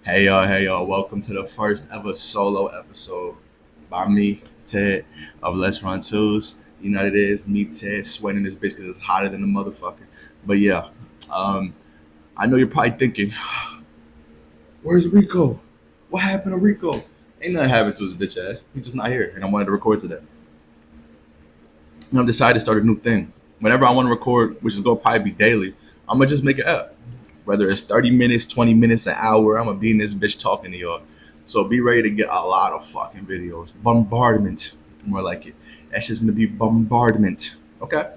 Hey y'all, welcome to the first ever solo episode by me, Ted, of Let's Run Twos. You know what it is, me, Ted, sweating this bitch because it's hotter than a motherfucker. But yeah, um, I know you're probably thinking, where's Rico? What happened to Rico? Ain't nothing happened to his bitch ass. He's just not here, and I wanted to record today. And I've decided to start a new thing. Whenever I want to record, which is going to probably be daily, I'm going to just make it up. Whether it's 30 minutes, 20 minutes, an hour, I'm going to be in this bitch talking to y'all. So be ready to get a lot of fucking videos. Bombardment, more like it. That's just going to be bombardment. Okay?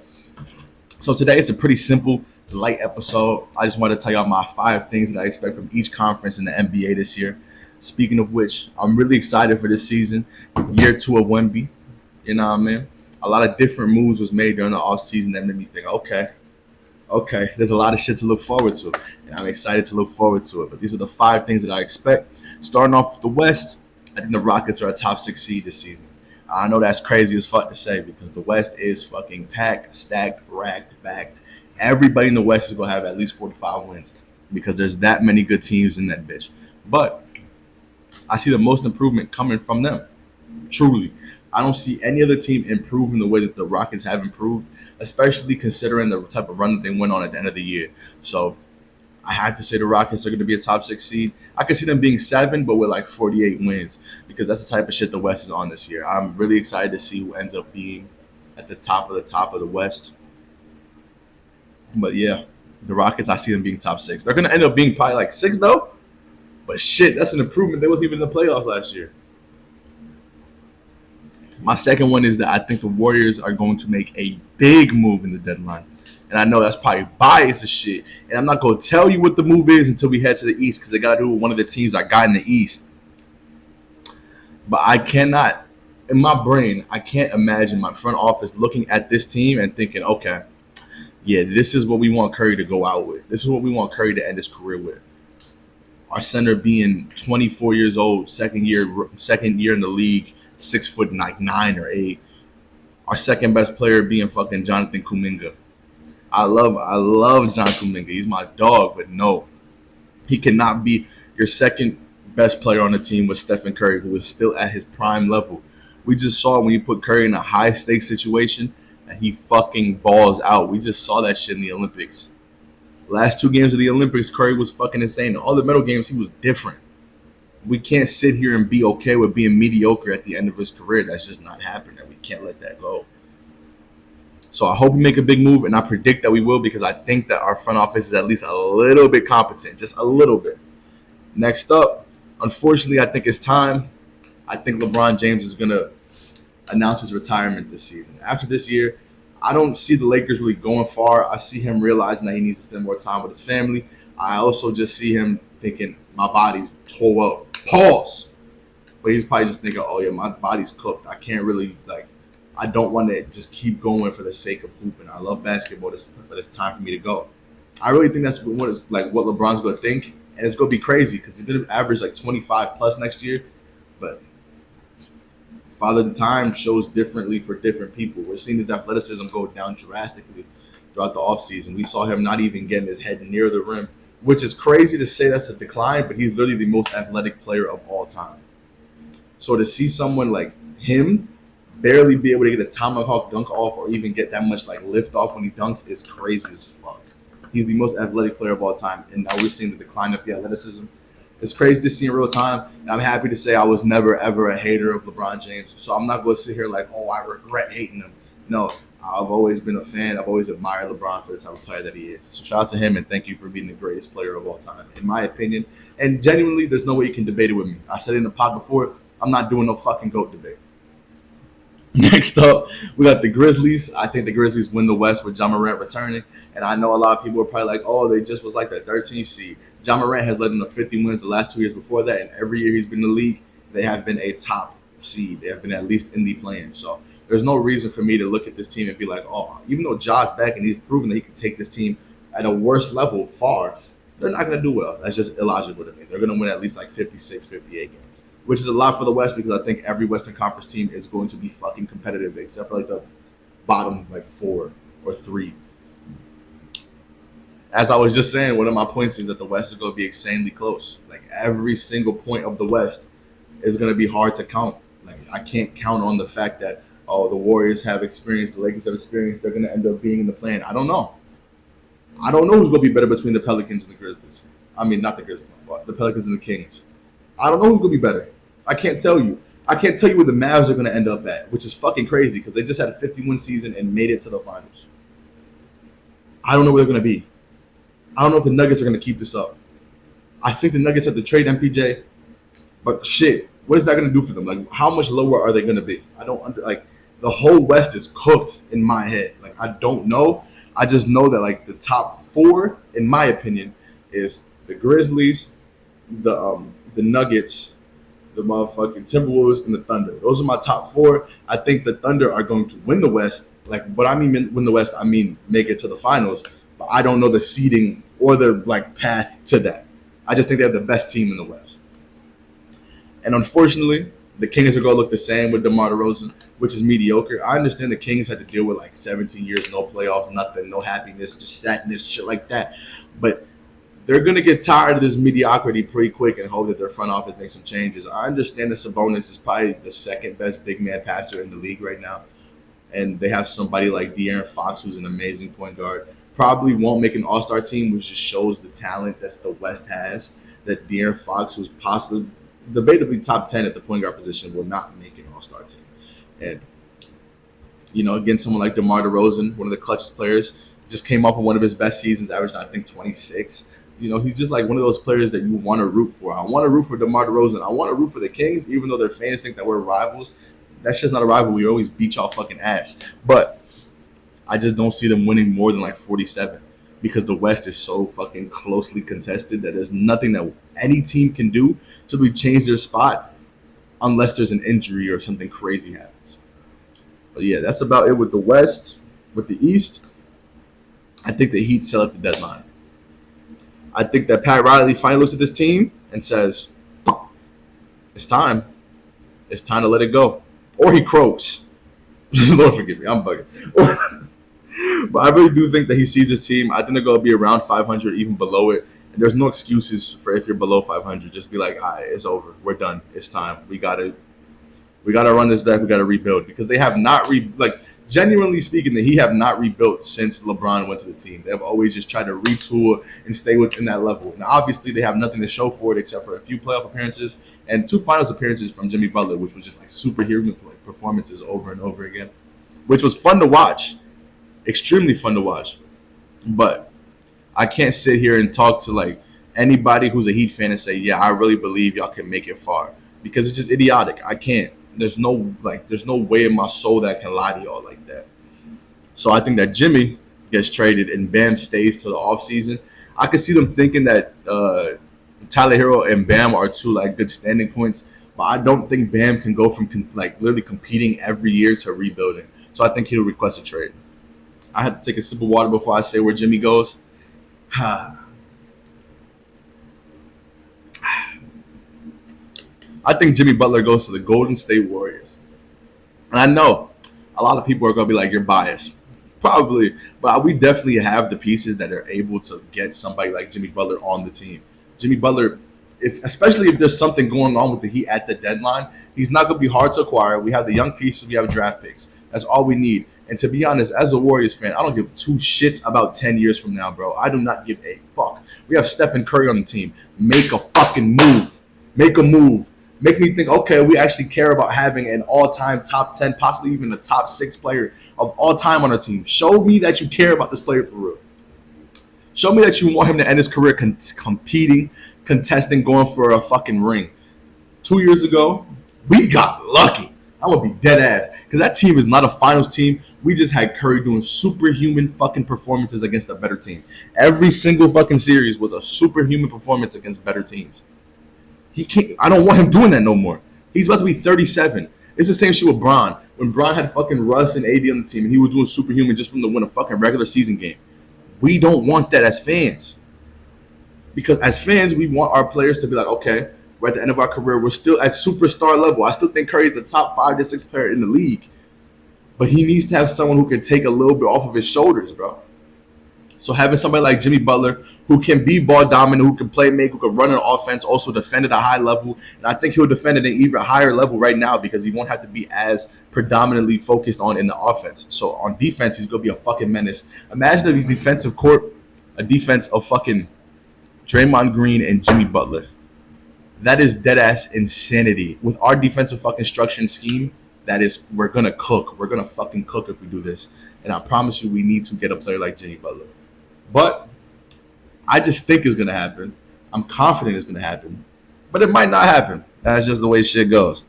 So today it's a pretty simple, light episode. I just want to tell y'all my 5 things that I expect from each conference in the NBA this year. Speaking of which, I'm really excited for this season, year 2 of Wemby. You know what I mean? A lot of different moves was made during the off season that made me think, okay, there's a lot of shit to look forward to, and I'm excited to look forward to it. But these are the 5 things that I expect. Starting off with the West, I think the Rockets are a top 6 seed this season. I know that's crazy as fuck to say because the West is fucking packed, stacked, racked, backed. Everybody in the West is gonna have at least 45 wins because there's that many good teams in that bitch. But I see the most improvement coming from them. Truly. I don't see any other team improving the way that the Rockets have improved, especially considering the type of run that they went on at the end of the year. So I had to say the Rockets are going to be a top 6 seed. I could see them being 7, but with like 48 wins because that's the type of shit the West is on this year. I'm really excited to see who ends up being at the top of the West. But yeah, the Rockets, I see them being top 6. They're going to end up being probably like 6 though. But shit, that's an improvement. They wasn't even in the playoffs last year. My second one is that I think the Warriors are going to make a big move in the deadline. And I know that's probably biased as shit. And I'm not going to tell you what the move is until we head to the East because they got to do with one of the teams I got in the East. But I cannot, in my brain, I can't imagine my front office looking at this team and thinking, okay, yeah, this is what we want Curry to go out with. This is what we want Curry to end his career with. Our center being 24 years old, second year in the league, 6 foot like 9 or 8. Our second best player being fucking Jonathan Kuminga. I love John Kuminga. He's my dog, but no, he cannot be your second best player on the team with Stephen Curry, who is still at his prime level. We just saw when you put Curry in a high stakes situation that he fucking balls out. We just saw that shit in the Olympics. Last 2 games of the Olympics, Curry was fucking insane. All the medal games, he was different. We can't sit here and be okay with being mediocre at the end of his career. That's just not happening. We can't let that go. So I hope we make a big move, and I predict that we will because I think that our front office is at least a little bit competent, just a little bit. Next up, unfortunately, I think it's time. I think LeBron James is gonna announce his retirement this season. After this year, I don't see the Lakers really going far. I see him realizing that he needs to spend more time with his family. I also just see him thinking, my body's tore up. Pause. But he's probably just thinking, oh yeah, my body's cooked. I can't really I don't want to just keep going for the sake of hooping. I love basketball, but it's time for me to go. I really think that's what LeBron's gonna think, and it's gonna be crazy because he's gonna average like 25 plus next year. But Father Time shows differently for different people. We're seeing his athleticism go down drastically throughout the offseason. We saw him not even getting his head near the rim, which is crazy to say that's a decline, but he's literally the most athletic player of all time. So to see someone like him barely be able to get a tomahawk dunk off or even get that much like lift off when he dunks is crazy as fuck. He's the most athletic player of all time, and now we're seeing the decline of the athleticism. It's crazy to see in real time, and I'm happy to say I was never ever a hater of LeBron James. So I'm not going to sit here like, oh, I regret hating him. No, I've always been a fan. I've always admired LeBron for the type of player that he is. So shout out to him and thank you for being the greatest player of all time, in my opinion. And genuinely, there's no way you can debate it with me. I said it in the pod before. I'm not doing no fucking GOAT debate. Next up, we got the Grizzlies. I think the Grizzlies win the West with Ja Morant returning. And I know a lot of people are probably like, oh, they just was like the 13th seed. Ja Morant has led them to 50 wins the last 2 years before that. And every year he's been in the league, they have been a top seed. They have been at least in the play-in. So there's no reason for me to look at this team and be like, oh, even though Ja's back and he's proven that he can take this team at a worse level far, they're not going to do well. That's just illogical to me. They're going to win at least like 56, 58 games, which is a lot for the West because I think every Western Conference team is going to be fucking competitive except for like the bottom like 4 or 3. As I was just saying, one of my points is that the West is going to be insanely close. Like every single point of the West is going to be hard to count. Like I can't count on the fact that the Warriors have experience, the Lakers have experience, they're going to end up being in the play-in. I don't know. I don't know who's going to be better between the Pelicans and the Grizzlies. I mean, not the Grizzlies, the Pelicans and the Kings. I don't know who's going to be better. I can't tell you. I can't tell you where the Mavs are going to end up at, which is fucking crazy because they just had a 51 season and made it to the finals. I don't know where they're going to be. I don't know if the Nuggets are going to keep this up. I think the Nuggets have to trade MPJ, but shit, what is that going to do for them? Like, how much lower are they going to be? I don't like the whole West is cooked in my head. Like, I don't know. I just know that like the top four, in my opinion, is the Grizzlies, the Nuggets, the motherfucking Timberwolves, and the Thunder. Those are my top four. I think the Thunder are going to win the West. Like, what I mean win the West, I mean make it to the finals. But I don't know the seeding or the like path to that. I just think they have the best team in the West. And unfortunately, the Kings are going to look the same with DeMar DeRozan, which is mediocre. I understand the Kings had to deal with like 17 years, no playoffs, nothing, no happiness, just sadness, shit like that. But they're going to get tired of this mediocrity pretty quick and hope that their front office makes some changes. I understand that Sabonis is probably the second best big man passer in the league right now. And they have somebody like De'Aaron Fox, who's an amazing point guard. Probably won't make an all-star team, which just shows the talent that the West has. That De'Aaron Fox, who's possibly debatably top 10 at the point guard position, will not make an all-star team. And, again, someone like DeMar DeRozan, one of the clutchest players, just came off of one of his best seasons, averaging, I think, 26. He's just like one of those players that you want to root for. I want to root for DeMar DeRozan. I want to root for the Kings, even though their fans think that we're rivals. That's just not a rival. We always beat y'all fucking ass. But I just don't see them winning more than like 47 because the West is so fucking closely contested that there's nothing that any team can do to really change their spot unless there's an injury or something crazy happens. But yeah, that's about it with the West. With the East, I think the Heat sell at the deadline. I think that Pat Riley finally looks at this team and says, it's time. It's time to let it go. Or he croaks. Lord forgive me, I'm bugging. But I really do think that he sees his team. I think they're going to be around 500, even below it. And there's no excuses for if you're below 500. Just be like, all right, it's over. We're done. It's time. We gotta run this back. We gotta rebuild because they have not genuinely speaking, that he have not rebuilt since LeBron went to the team. They have always just tried to retool and stay within that level. Now, obviously, they have nothing to show for it except for a few playoff appearances and 2 finals appearances from Jimmy Butler, which was just like superhero performances over and over again, which was fun to watch, extremely fun to watch. But I can't sit here and talk to like anybody who's a Heat fan and say, yeah, I really believe y'all can make it far, because it's just idiotic. I can't. There's no way in my soul that I can lie to y'all like that. So I think that Jimmy gets traded and Bam stays till the offseason. I could see them thinking that Tyler Hero and Bam are 2 like good standing points, but I don't think Bam can go from literally competing every year to rebuilding. So I think he'll request a trade. I have to take a sip of water before I say where Jimmy goes. I think Jimmy Butler goes to the Golden State Warriors. And I know a lot of people are going to be like, you're biased. Probably. But we definitely have the pieces that are able to get somebody like Jimmy Butler on the team. Jimmy Butler, especially if there's something going on with the Heat at the deadline, he's not going to be hard to acquire. We have the young pieces. We have draft picks. That's all we need. And to be honest, as a Warriors fan, I don't give 2 shits about 10 years from now, bro. I do not give a fuck. We have Stephen Curry on the team. Make a fucking move. Make a move. Make me think, okay, we actually care about having an all-time top 10, possibly even the top 6 player of all time on our team. Show me that you care about this player for real. Show me that you want him to end his career competing, contesting, going for a fucking ring. 2 years ago, we got lucky. I'm going to be dead ass. Because that team is not a finals team. We just had Curry doing superhuman fucking performances against a better team. Every single fucking series was a superhuman performance against better teams. He can't. I don't want him doing that no more. He's about to be 37. It's the same shit with Bron. When Bron had fucking Russ and AD on the team and he was doing superhuman just from the win a fucking regular season game. We don't want that as fans. Because as fans, we want our players to be like, okay, we're at the end of our career. We're still at superstar level. I still think Curry's a top 5 to 6 player in the league. But he needs to have someone who can take a little bit off of his shoulders, bro. So having somebody like Jimmy Butler who can be ball dominant, who can play make, who can run an offense, also defend at a high level, and I think he'll defend at an even higher level right now because he won't have to be as predominantly focused on in the offense. So on defense, he's gonna be a fucking menace. Imagine a defensive court, a defense of fucking Draymond Green and Jimmy Butler. That is dead ass insanity. With our defensive fucking structure and scheme, that is, we're gonna cook. We're gonna fucking cook if we do this. And I promise you, we need to get a player like Jimmy Butler. But I just think it's gonna happen. I'm confident it's gonna happen, but it might not happen. That's just the way shit goes.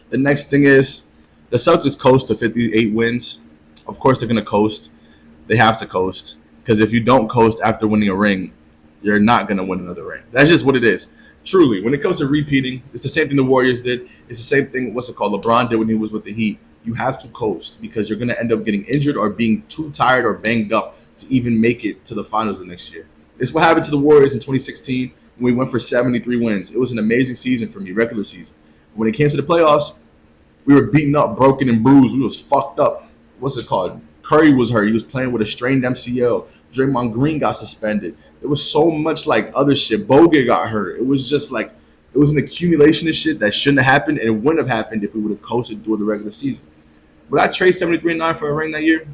The next thing is the Celtics coast to 58 wins. Of course, they're gonna coast. They have to coast because if you don't coast after winning a ring, you're not gonna win another ring. That's just what it is. Truly, when it comes to repeating, it's the same thing the Warriors did. It's the same thing. What's it called? LeBron did when he was with the Heat. You have to coast because you're gonna end up getting injured or being too tired or banged up to even make it to the finals the next year. It's what happened to the Warriors in 2016 when we went for 73 wins. It was an amazing season for me, regular season. When it came to the playoffs, we were beaten up, broken, and bruised. We was fucked up. What's it called? Curry was hurt. He was playing with a strained MCL. Draymond Green got suspended. It was so much like other shit. Bogut got hurt. It was just like it was an accumulation of shit that shouldn't have happened, and it wouldn't have happened if we would have coasted through the regular season. Would I trade 73-9 for a ring that year?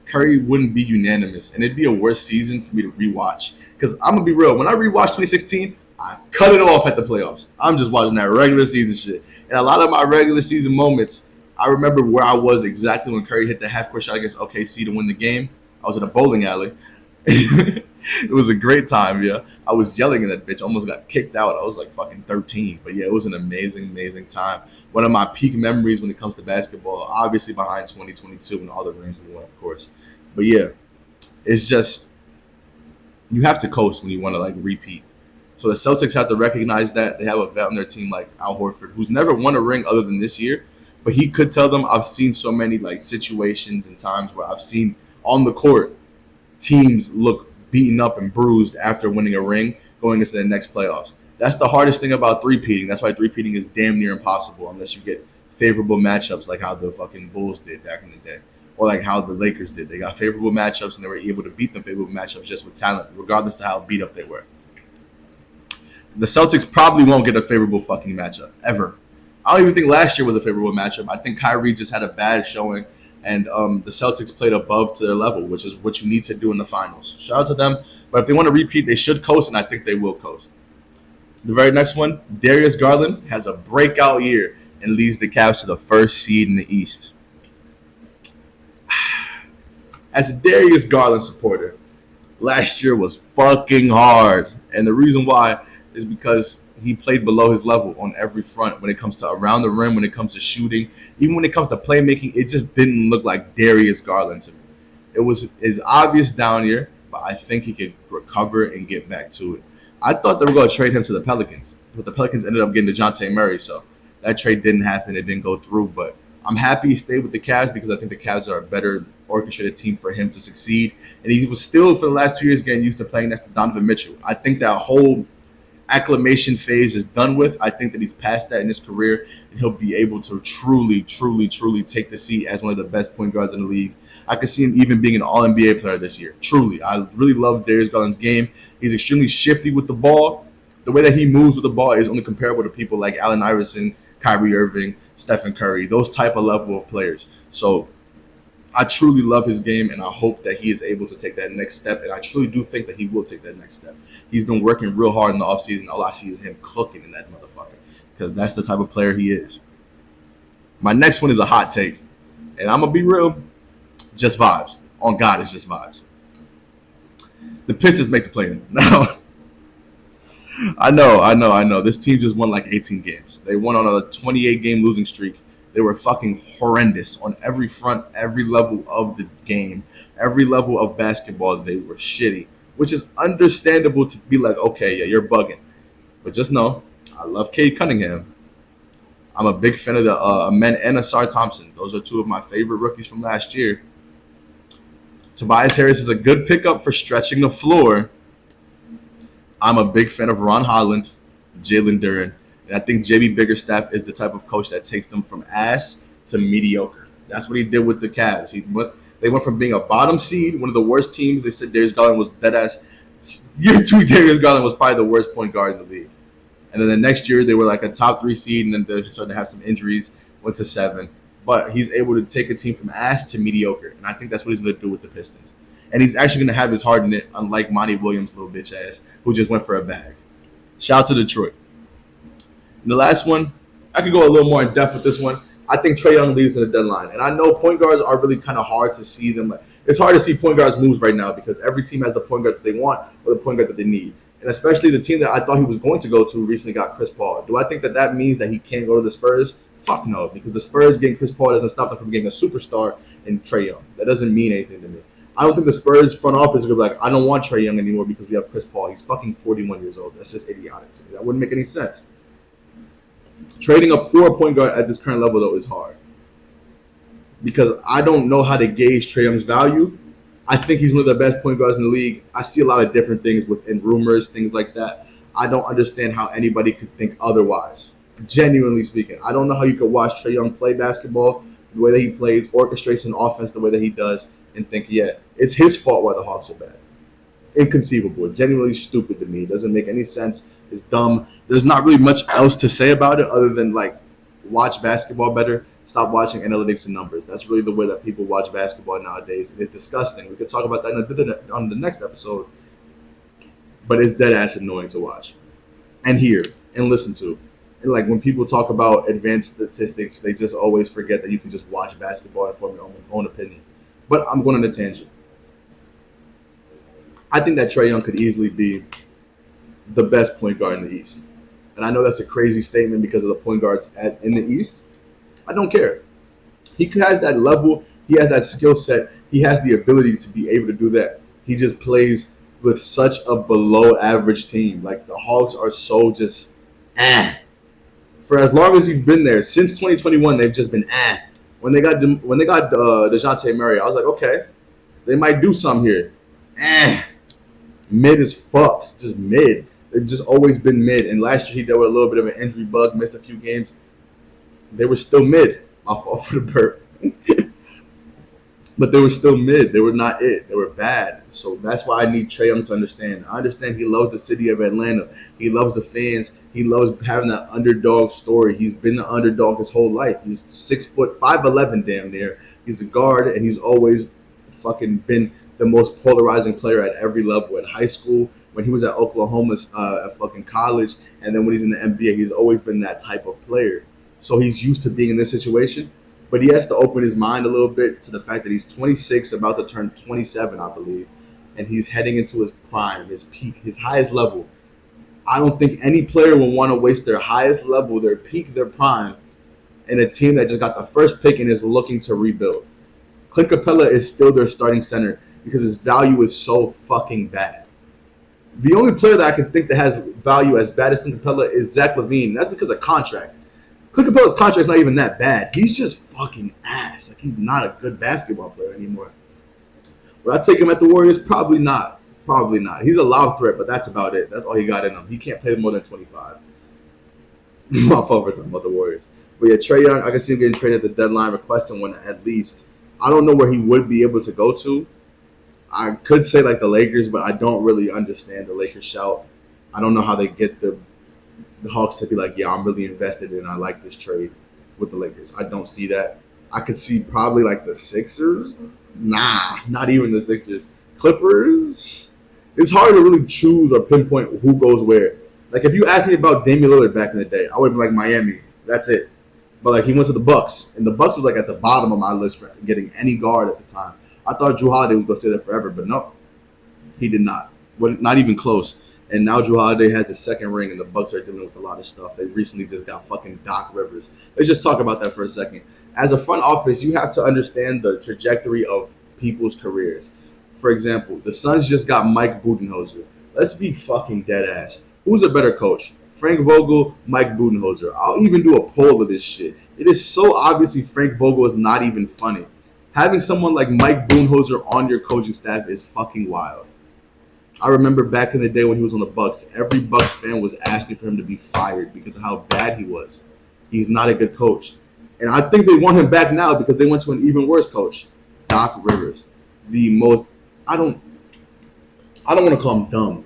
Curry wouldn't be unanimous, and it'd be a worse season for me to rewatch. Because I'm gonna be real, when I rewatched 2016, I cut it off at the playoffs. I'm just watching that regular season shit, and a lot of my regular season moments, I remember where I was exactly when Curry hit the half court shot against OKC to win the game. I was in a bowling alley. It was a great time, yeah. I was yelling at that bitch, almost got kicked out. I was like fucking 13, but yeah, it was an amazing, amazing time. One of my peak memories when it comes to basketball, obviously behind 2022 and all the rings we won, of course. But yeah, it's just you have to coast when you want to like repeat. So the Celtics have to recognize that they have a vet on their team like Al Horford, who's never won a ring other than this year, but he could tell them. I've seen so many like situations and times where I've seen on the court teams look beaten up and bruised after winning a ring going into the next playoffs. That's the hardest thing about three-peating. That's why three-peating is damn near impossible unless you get favorable matchups like how the fucking Bulls did back in the day. Or like how the Lakers did. They got favorable matchups and they were able to beat them favorable matchups just with talent, regardless of how beat up they were. The Celtics probably won't get a favorable fucking matchup, ever. I don't even think last year was a favorable matchup. I think Kyrie just had a bad showing, and the Celtics played above to their level, which is what you need to do in the finals. Shout out to them. But if they want to repeat, they should coast, and I think they will coast. The very next one, Darius Garland has a breakout year and leads the Cavs to the first seed in the East. As a Darius Garland supporter, last year was fucking hard. And the reason why is because he played below his level on every front when it comes to around the rim, when it comes to shooting, even when it comes to playmaking. It just didn't look like Darius Garland to me. It was his obvious down year, but I think he could recover and get back to it. I thought they were going to trade him to the Pelicans, but the Pelicans ended up getting DeJounte Murray, so that trade didn't happen. It didn't go through, but I'm happy he stayed with the Cavs because I think the Cavs are a better orchestrated team for him to succeed. And he was still, for the last 2 years, getting used to playing next to Donovan Mitchell. I think that whole acclimation phase is done with. I think that he's past that in his career, and he'll be able to truly, truly, truly take the seat as one of the best point guards in the league. I could see him even being an All-NBA player this year. Truly, I really love Darius Garland's game. He's extremely shifty with the ball. The way that he moves with the ball is only comparable to people like Allen Iverson, Kyrie Irving, Stephen Curry, those type of level of players. So I truly love his game, and I hope that he is able to take that next step. And I truly do think that he will take that next step. He's been working real hard in the offseason. All I see is him cooking in that motherfucker because that's the type of player he is. My next one is a hot take, and I'm going to be real, just vibes. On God, it's just vibes. The Pistons make the play-in. No. I know. This team just won like 18 games. They won on a 28-game losing streak. They were fucking horrendous on every front, every level of the game, every level of basketball. They were shitty, which is understandable to be like, okay, yeah, you're bugging. But just know, I love Cade Cunningham. I'm a big fan of the Amen and Asar Thompson. Those are two of my favorite rookies from last year. Tobias Harris is a good pickup for stretching the floor. I'm a big fan of Ron Holland, Jalen Duren, and I think JB Biggerstaff is the type of coach that takes them from ass to mediocre. That's what he did with the Cavs. They went from being a bottom seed, one of the worst teams. They said Darius Garland was dead ass. Year two, Darius Garland was probably the worst point guard in the league. And then the next year, they were like a top 3 seed, and then they started to have some injuries, went to 7. But he's able to take a team from ass to mediocre, and I think that's what he's going to do with the Pistons. And he's actually going to have his heart in it, unlike Monty Williams' little bitch ass, who just went for a bag. Shout out to Detroit. And the last one, I could go a little more in depth with this one. I think Trae Young leaves in the deadline. And I know point guards are really kind of hard to see them. It's hard to see point guards moves right now because every team has the point guard that they want or the point guard that they need. And especially the team that I thought he was going to go to recently got Chris Paul. Do I think that means that he can't go to the Spurs? Fuck no, because the Spurs getting Chris Paul doesn't stop them from getting a superstar in Trae Young. That doesn't mean anything to me. I don't think the Spurs front office is going to be like, I don't want Trae Young anymore because we have Chris Paul. He's fucking 41 years old. That's just idiotic to me. That wouldn't make any sense. Trading up for a point guard at this current level, though, is hard. Because I don't know how to gauge Trae Young's value. I think he's one of the best point guards in the league. I see a lot of different things within rumors, things like that. I don't understand how anybody could think otherwise. Genuinely speaking, I don't know how you could watch Trae Young play basketball the way that he plays, orchestrates an offense the way that he does, and think, yeah, it's his fault why the Hawks are bad. Inconceivable. Genuinely stupid to me. It doesn't make any sense. It's dumb. There's not really much else to say about it other than, like, watch basketball better. Stop watching analytics and numbers. That's really the way that people watch basketball nowadays. And it's disgusting. We could talk about that on the next episode. But it's dead ass annoying to watch and hear and listen to. And like when people talk about advanced statistics, they just always forget that you can just watch basketball and form your own opinion. But I'm going on a tangent. I think that Trae Young could easily be the best point guard in the East. And I know that's a crazy statement because of the point guards in the East. I don't care. He has that level. He has that skill set. He has the ability to be able to do that. He just plays with such a below average team. Like the Hawks are so just For as long as he's been there, since 2021, they've just been When they got DeJounte Murray, I was like, okay, they might do something here. Mid as fuck, just mid. They've just always been mid. And last year he dealt with a little bit of an injury bug, missed a few games. They were still mid. My fault for the burp. But they were still mid. They were not it. They were bad. So that's why I need Trae Young to understand. I understand he loves the city of Atlanta. He loves the fans. He loves having that underdog story. He's been the underdog his whole life. He's 5'11" damn near. He's a guard, and he's always fucking been the most polarizing player at every level. In high school, when he was at Oklahoma, at fucking college, and then when he's in the NBA, he's always been that type of player. So he's used to being in this situation, but he has to open his mind a little bit to the fact that he's 26, about to turn 27, I believe, and he's heading into his prime, his peak, his highest level. I don't think any player will want to waste their highest level, their peak, their prime, in a team that just got the first pick and is looking to rebuild. Clint Capella is still their starting center because his value is so fucking bad. The only player that I can think that has value as bad as Clint Capella is Zach LaVine. That's because of contract. Clint Capella's contract's not even that bad. He's just fucking ass. Like, he's not a good basketball player anymore. Would I take him at the Warriors? Probably not. Probably not. He's a lob threat, but that's about it. That's all he got in him. He can't play more than 25. My fault for talking about the Warriors. But yeah, Trae Young, I can see him getting traded at the deadline, requesting one at least. I don't know where he would be able to go to. I could say like the Lakers, but I don't really understand the Lakers shout. I don't know how they get the Hawks to be like, yeah, I'm really invested and I like this trade with the Lakers. I don't see that. I could see probably like the Sixers. Nah, not even the Sixers. Clippers. It's hard to really choose or pinpoint who goes where. Like if you asked me about Damian Lillard back in the day, I would be like Miami. That's it. But like he went to the Bucks, and the Bucks was like at the bottom of my list for getting any guard at the time. I thought Jrue Holiday was going to stay there forever, but no, he did not. Not even close. And now Jrue Holiday has his second ring, and the Bucks are dealing with a lot of stuff. They recently just got fucking Doc Rivers. Let's just talk about that for a second. As a front office, you have to understand the trajectory of people's careers. For example, the Suns just got Mike Budenholzer. Let's be fucking dead ass. Who's a better coach? Frank Vogel, Mike Budenholzer. I'll even do a poll of this shit. It is so obviously Frank Vogel is not even funny. Having someone like Mike Budenholzer on your coaching staff is fucking wild. I remember back in the day when he was on the Bucks, every Bucks fan was asking for him to be fired because of how bad he was. He's not a good coach. And I think they want him back now because they went to an even worse coach, Doc Rivers. The most I don't want to call him dumb.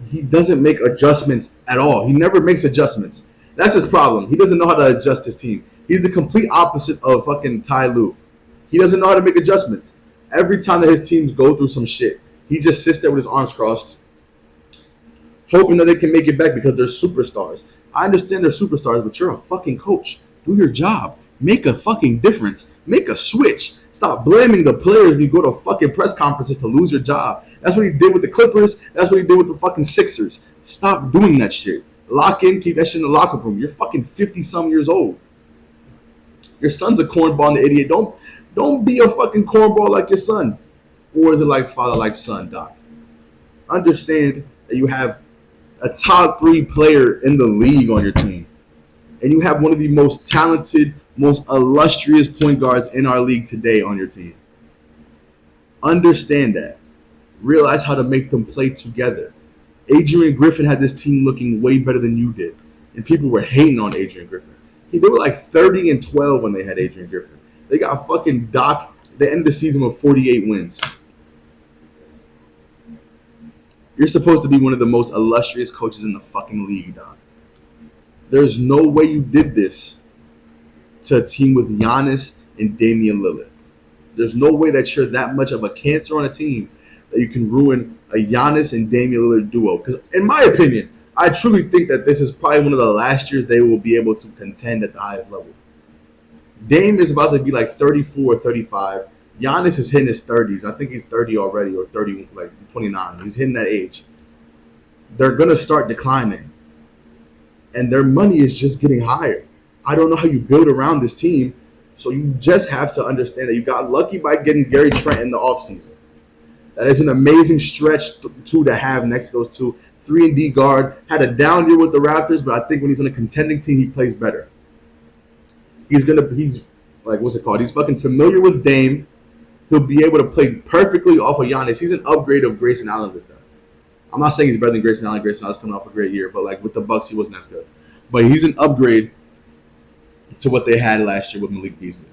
He doesn't make adjustments at all. He never makes adjustments. That's his problem. He doesn't know how to adjust his team. He's the complete opposite of fucking Ty Lue. He doesn't know how to make adjustments. Every time that his teams go through some shit, he just sits there with his arms crossed, hoping that they can make it back because they're superstars. I understand they're superstars, but you're a fucking coach. Do your job. Make a fucking difference. Make a switch. Stop blaming the players when you go to fucking press conferences to lose your job. That's what he did with the Clippers. That's what he did with the fucking Sixers. Stop doing that shit. Lock in, keep that shit in the locker room. You're fucking 50-some years old. Your son's a cornball and an idiot. Don't be a fucking cornball like your son. Or is it like father, like son, Doc? Understand that you have a top 3 player in the league on your team. And you have one of the most talented, most illustrious point guards in our league today on your team. Understand that. Realize how to make them play together. Adrian Griffin had this team looking way better than you did. And people were hating on Adrian Griffin. They were like 30-12 when they had Adrian Griffin. They got fucking Doc. They ended the season with 48 wins. You're supposed to be one of the most illustrious coaches in the fucking league, Doc. There's no way you did this to a team with Giannis and Damian Lillard. There's no way that you're that much of a cancer on a team that you can ruin a Giannis and Damian Lillard duo. Because in my opinion, I truly think that this is probably one of the last years they will be able to contend at the highest level. Dame is about to be like 34 or 35. Giannis is hitting his 30s. I think he's 30 already or 30, like 29. He's hitting that age. They're going to start declining. And their money is just getting higher. I don't know how you build around this team. So you just have to understand that you got lucky by getting Gary Trent in the offseason. That is an amazing stretch to have next to those two. 3-and-D guard. Had a down year with the Raptors, but I think when he's on a contending team, he plays better. He's like, what's it called? He's fucking familiar with Dame. He'll be able to play perfectly off of Giannis. He's an upgrade of Grayson Allen with them. I'm not saying he's better than Grayson Allen. Grayson Allen's coming off a great year, but like with the Bucks, he wasn't as good. But he's an upgrade to what they had last year with Malik Beasley.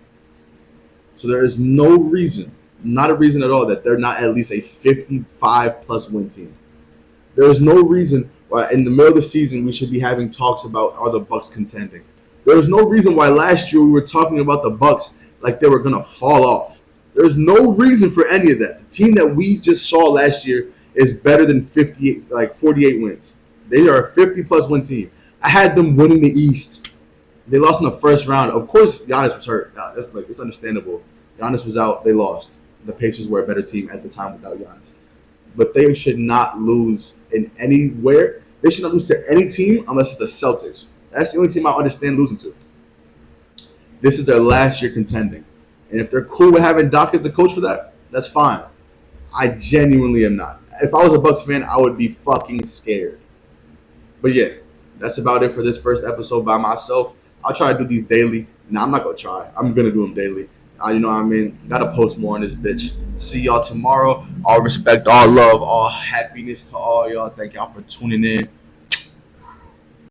So there is no reason, not a reason at all, that they're not at least a 55-plus win team. There is no reason why in the middle of the season we should be having talks about are the Bucks contending. There is no reason why last year we were talking about the Bucks like they were going to fall off. There's no reason for any of that. The team that we just saw last year is better than 48 wins. They are a 50-plus win team. I had them winning the East. They lost in the first round. Of course, Giannis was hurt. It's understandable. Giannis was out. They lost. The Pacers were a better team at the time without Giannis. But they should not lose in anywhere. They should not lose to any team unless it's the Celtics. That's the only team I understand losing to. This is their last year contending. And if they're cool with having Doc as the coach for that, that's fine. I genuinely am not. If I was a Bucks fan, I would be fucking scared. But yeah, that's about it for this first episode by myself. I'll try to do these daily. I'm not going to try. I'm going to do them daily. You know what I mean? Got to post more on this bitch. See y'all tomorrow. All respect, all love, all happiness to all y'all. Thank y'all for tuning in.